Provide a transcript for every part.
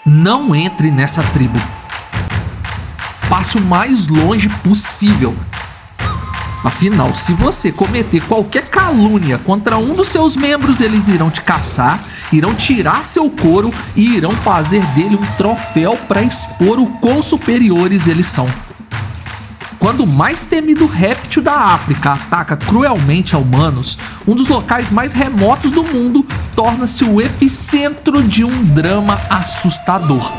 Não entre nessa tribo. Passe o mais longe possível. Afinal, se você cometer qualquer calúnia contra um dos seus membros, eles irão te caçar, irão tirar seu couro e irão fazer dele um troféu para expor o quão superiores eles são. Quando o mais temido réptil da África ataca cruelmente a humanos, um dos locais mais remotos do mundo torna-se o epicentro de um drama assustador.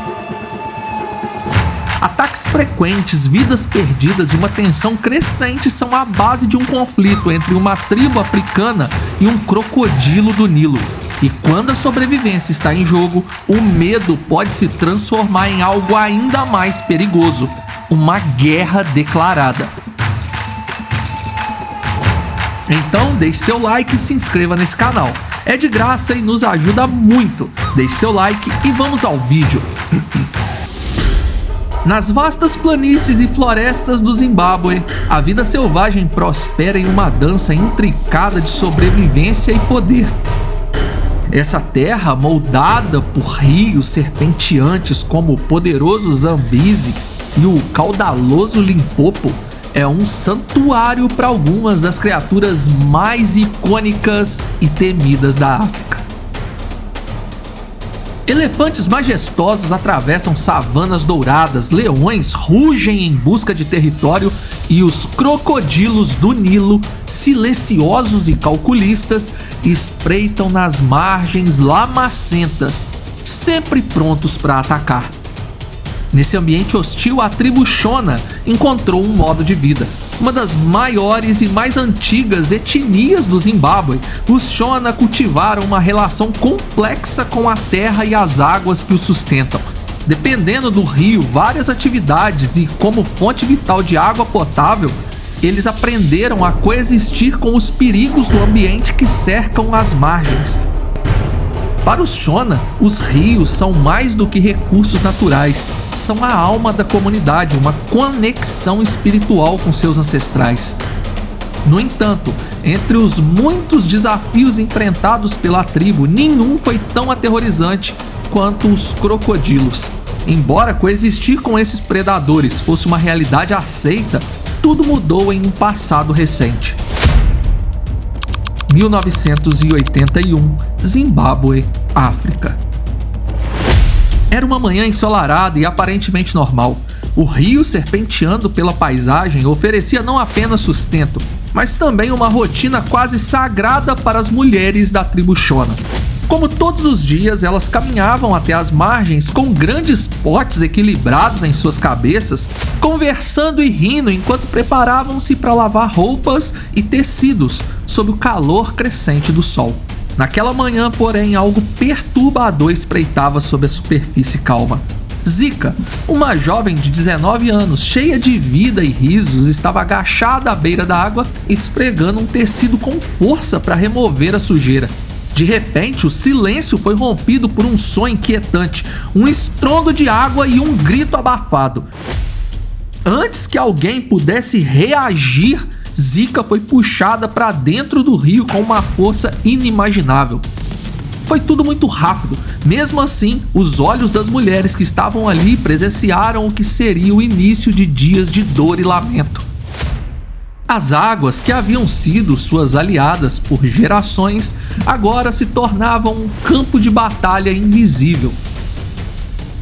Ataques frequentes, vidas perdidas e uma tensão crescente são a base de um conflito entre uma tribo africana e um crocodilo do Nilo. E quando a sobrevivência está em jogo, o medo pode se transformar em algo ainda mais perigoso: uma guerra declarada. Então deixe seu like e se inscreva nesse canal. É de graça e nos ajuda muito. Deixe seu like e vamos ao vídeo. Nas vastas planícies e florestas do Zimbábue, a vida selvagem prospera em uma dança intricada de sobrevivência e poder. Essa terra, moldada por rios serpenteantes como o poderoso Zambezi e o caudaloso Limpopo, é um santuário para algumas das criaturas mais icônicas e temidas da África. Elefantes majestosos atravessam savanas douradas, leões rugem em busca de território e os crocodilos do Nilo, silenciosos e calculistas, espreitam nas margens lamacentas, sempre prontos para atacar. Nesse ambiente hostil, a tribo Shona encontrou um modo de vida. Uma das maiores e mais antigas etnias do Zimbábue, os Shona cultivaram uma relação complexa com a terra e as águas que os sustentam. Dependendo do rio, várias atividades e como fonte vital de água potável, eles aprenderam a coexistir com os perigos do ambiente que cercam as margens. Para os Shona, os rios são mais do que recursos naturais, são a alma da comunidade, uma conexão espiritual com seus ancestrais. No entanto, entre os muitos desafios enfrentados pela tribo, nenhum foi tão aterrorizante quanto os crocodilos. Embora coexistir com esses predadores fosse uma realidade aceita, tudo mudou em um passado recente. 1981, Zimbábue, África. Era uma manhã ensolarada e aparentemente normal. O rio serpenteando pela paisagem oferecia não apenas sustento, mas também uma rotina quase sagrada para as mulheres da tribo Shona. Como todos os dias, elas caminhavam até as margens com grandes potes equilibrados em suas cabeças, conversando e rindo enquanto preparavam-se para lavar roupas e tecidos sob o calor crescente do sol. Naquela manhã, porém, algo perturbador espreitava sob a superfície calma. Zika, uma jovem de 19 anos, cheia de vida e risos, estava agachada à beira da água, esfregando um tecido com força para remover a sujeira. De repente, o silêncio foi rompido por um som inquietante, um estrondo de água e um grito abafado. Antes que alguém pudesse reagir, Zika foi puxada para dentro do rio com uma força inimaginável. Foi tudo muito rápido. Mesmo assim, os olhos das mulheres que estavam ali presenciaram o que seria o início de dias de dor e lamento. As águas, que haviam sido suas aliadas por gerações, agora se tornavam um campo de batalha invisível.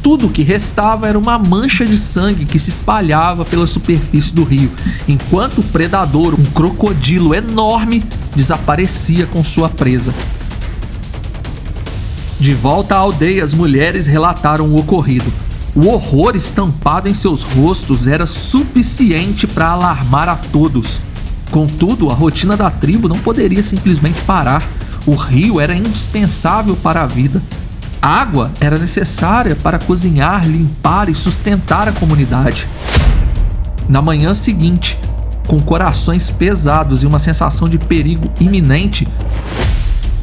Tudo o que restava era uma mancha de sangue que se espalhava pela superfície do rio, enquanto o predador, um crocodilo enorme, desaparecia com sua presa. De volta à aldeia, as mulheres relataram o ocorrido. O horror estampado em seus rostos era suficiente para alarmar a todos. Contudo, a rotina da tribo não poderia simplesmente parar. O rio era indispensável para a vida. A água era necessária para cozinhar, limpar e sustentar a comunidade. Na manhã seguinte, com corações pesados e uma sensação de perigo iminente,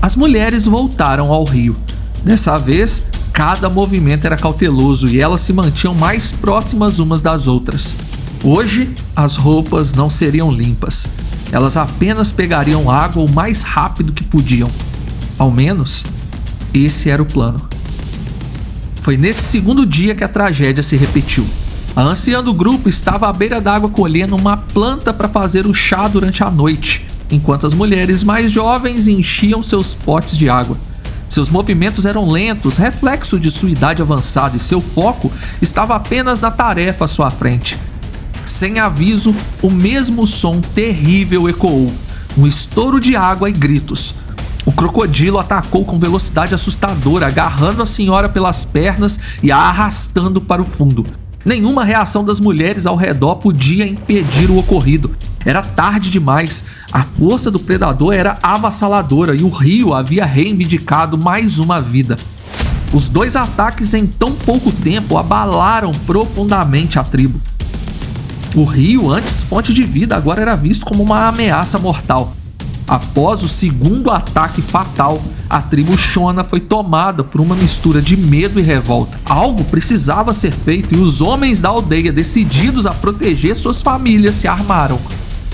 as mulheres voltaram ao rio. Dessa vez, cada movimento era cauteloso e elas se mantinham mais próximas umas das outras. Hoje, as roupas não seriam limpas. Elas apenas pegariam água o mais rápido que podiam. Ao menos, esse era o plano. Foi nesse segundo dia que a tragédia se repetiu. A anciã do grupo estava à beira d'água colhendo uma planta para fazer o chá durante a noite, enquanto as mulheres mais jovens enchiam seus potes de água. Seus movimentos eram lentos, reflexo de sua idade avançada, e seu foco estava apenas na tarefa à sua frente. Sem aviso, o mesmo som terrível ecoou, um estouro de água e gritos. O crocodilo atacou com velocidade assustadora, agarrando a senhora pelas pernas e a arrastando para o fundo. Nenhuma reação das mulheres ao redor podia impedir o ocorrido. Era tarde demais. A força do predador era avassaladora e o rio havia reivindicado mais uma vida. Os dois ataques em tão pouco tempo abalaram profundamente a tribo. O rio, antes fonte de vida, agora era visto como uma ameaça mortal. Após o segundo ataque fatal, a tribo Shona foi tomada por uma mistura de medo e revolta. Algo precisava ser feito e os homens da aldeia, decididos a proteger suas famílias, se armaram.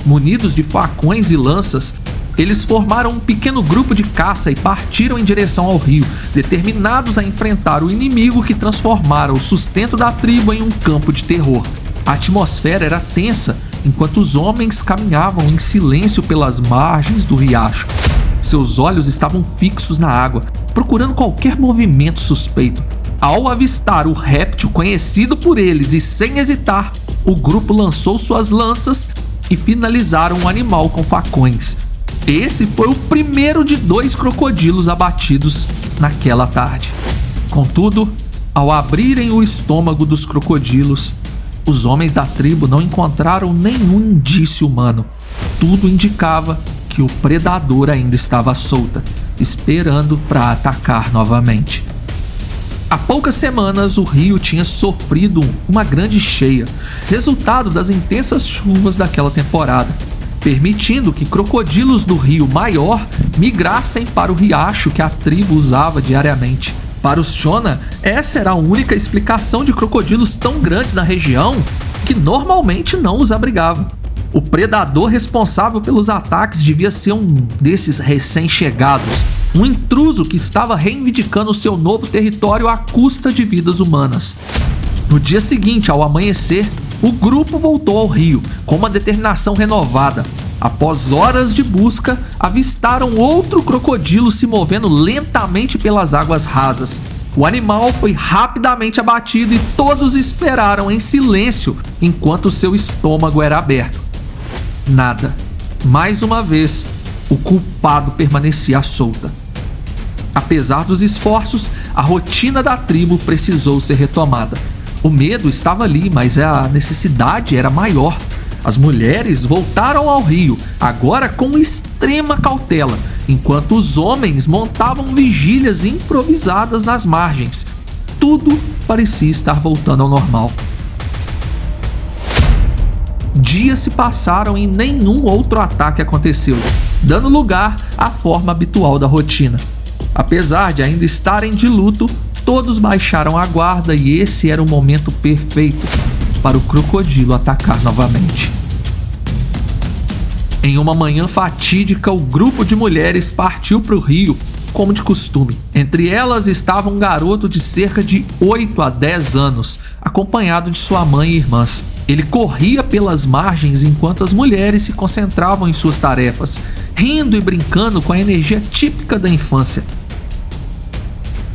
Munidos de facões e lanças, eles formaram um pequeno grupo de caça e partiram em direção ao rio, determinados a enfrentar o inimigo que transformara o sustento da tribo em um campo de terror. A atmosfera era tensa enquanto os homens caminhavam em silêncio pelas margens do riacho. Seus olhos estavam fixos na água, procurando qualquer movimento suspeito. Ao avistar o réptil conhecido por eles e sem hesitar, o grupo lançou suas lanças e finalizaram o animal com facões. Esse foi o primeiro de 2 crocodilos abatidos naquela tarde. Contudo, ao abrirem o estômago dos crocodilos, os homens da tribo não encontraram nenhum indício humano. Tudo indicava que o predador ainda estava solta, esperando para atacar novamente. Há poucas semanas, o rio tinha sofrido uma grande cheia, resultado das intensas chuvas daquela temporada, permitindo que crocodilos do rio maior migrassem para o riacho que a tribo usava diariamente. Para os Shona, essa era a única explicação de crocodilos tão grandes na região que normalmente não os abrigavam. O predador responsável pelos ataques devia ser um desses recém-chegados, um intruso que estava reivindicando seu novo território à custa de vidas humanas. No dia seguinte, ao amanhecer, o grupo voltou ao rio com uma determinação renovada. Após horas de busca, avistaram outro crocodilo se movendo lentamente pelas águas rasas. O animal foi rapidamente abatido e todos esperaram em silêncio enquanto seu estômago era aberto. Nada. Mais uma vez, o culpado permanecia à solta. Apesar dos esforços, a rotina da tribo precisou ser retomada. O medo estava ali, mas a necessidade era maior. As mulheres voltaram ao rio, agora com extrema cautela, enquanto os homens montavam vigílias improvisadas nas margens. Tudo parecia estar voltando ao normal. Dias se passaram e nenhum outro ataque aconteceu, dando lugar à forma habitual da rotina. Apesar de ainda estarem de luto, todos baixaram a guarda e esse era o momento perfeito para o crocodilo atacar novamente. Em uma manhã fatídica, o grupo de mulheres partiu para o rio, como de costume. Entre elas estava um garoto de cerca de 8 a 10 anos, acompanhado de sua mãe e irmãs. Ele corria pelas margens enquanto as mulheres se concentravam em suas tarefas, rindo e brincando com a energia típica da infância.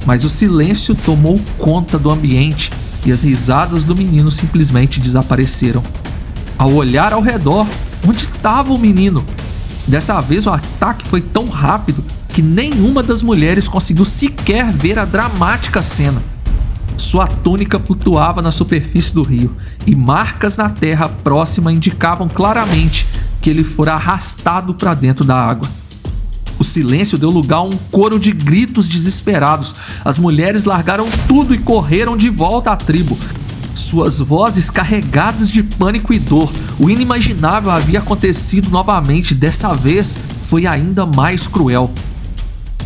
Mas o silêncio tomou conta do ambiente e as risadas do menino simplesmente desapareceram. Ao olhar ao redor, onde estava o menino? Dessa vez o ataque foi tão rápido que nenhuma das mulheres conseguiu sequer ver a dramática cena. Sua túnica flutuava na superfície do rio e marcas na terra próxima indicavam claramente que ele fora arrastado para dentro da água. O silêncio deu lugar a um coro de gritos desesperados. As mulheres largaram tudo e correram de volta à tribo. Suas vozes carregadas de pânico e dor. O inimaginável havia acontecido novamente. Dessa vez foi ainda mais cruel.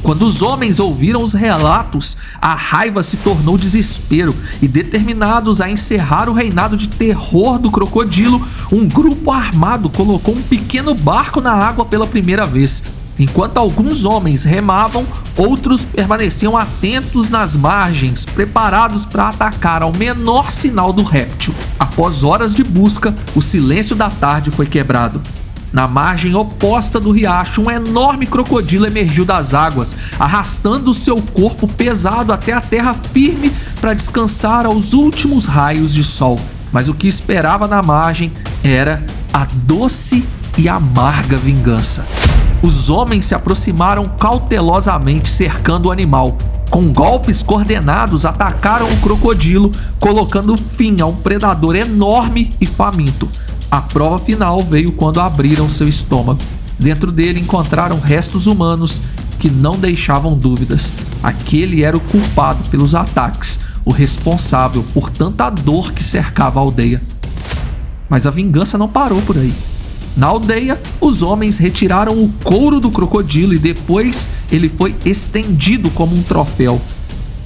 Quando os homens ouviram os relatos, a raiva se tornou desespero e, determinados a encerrar o reinado de terror do crocodilo, um grupo armado colocou um pequeno barco na água pela primeira vez. Enquanto alguns homens remavam, outros permaneciam atentos nas margens, preparados para atacar ao menor sinal do réptil. Após horas de busca, o silêncio da tarde foi quebrado. Na margem oposta do riacho, um enorme crocodilo emergiu das águas, arrastando seu corpo pesado até a terra firme para descansar aos últimos raios de sol. Mas o que esperava na margem era a doce e amarga vingança. Os homens se aproximaram cautelosamente, cercando o animal. Com golpes coordenados, atacaram o crocodilo, colocando fim a um predador enorme e faminto. A prova final veio quando abriram seu estômago. Dentro dele encontraram restos humanos que não deixavam dúvidas. Aquele era o culpado pelos ataques, o responsável por tanta dor que cercava a aldeia. Mas a vingança não parou por aí. Na aldeia, os homens retiraram o couro do crocodilo e depois ele foi estendido como um troféu.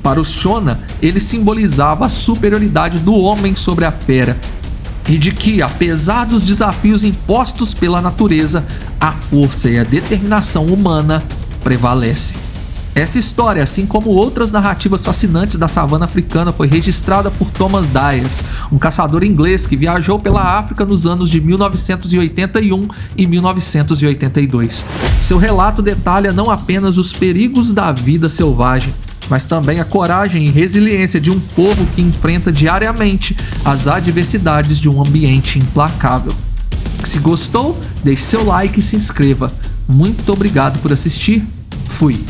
Para os Shona, ele simbolizava a superioridade do homem sobre a fera e de que, apesar dos desafios impostos pela natureza, a força e a determinação humana prevalecem. Essa história, assim como outras narrativas fascinantes da savana africana, foi registrada por Thomas Dyers, um caçador inglês que viajou pela África nos anos de 1981 e 1982. Seu relato detalha não apenas os perigos da vida selvagem, mas também a coragem e resiliência de um povo que enfrenta diariamente as adversidades de um ambiente implacável. Se gostou, deixe seu like e se inscreva. Muito obrigado por assistir. Fui!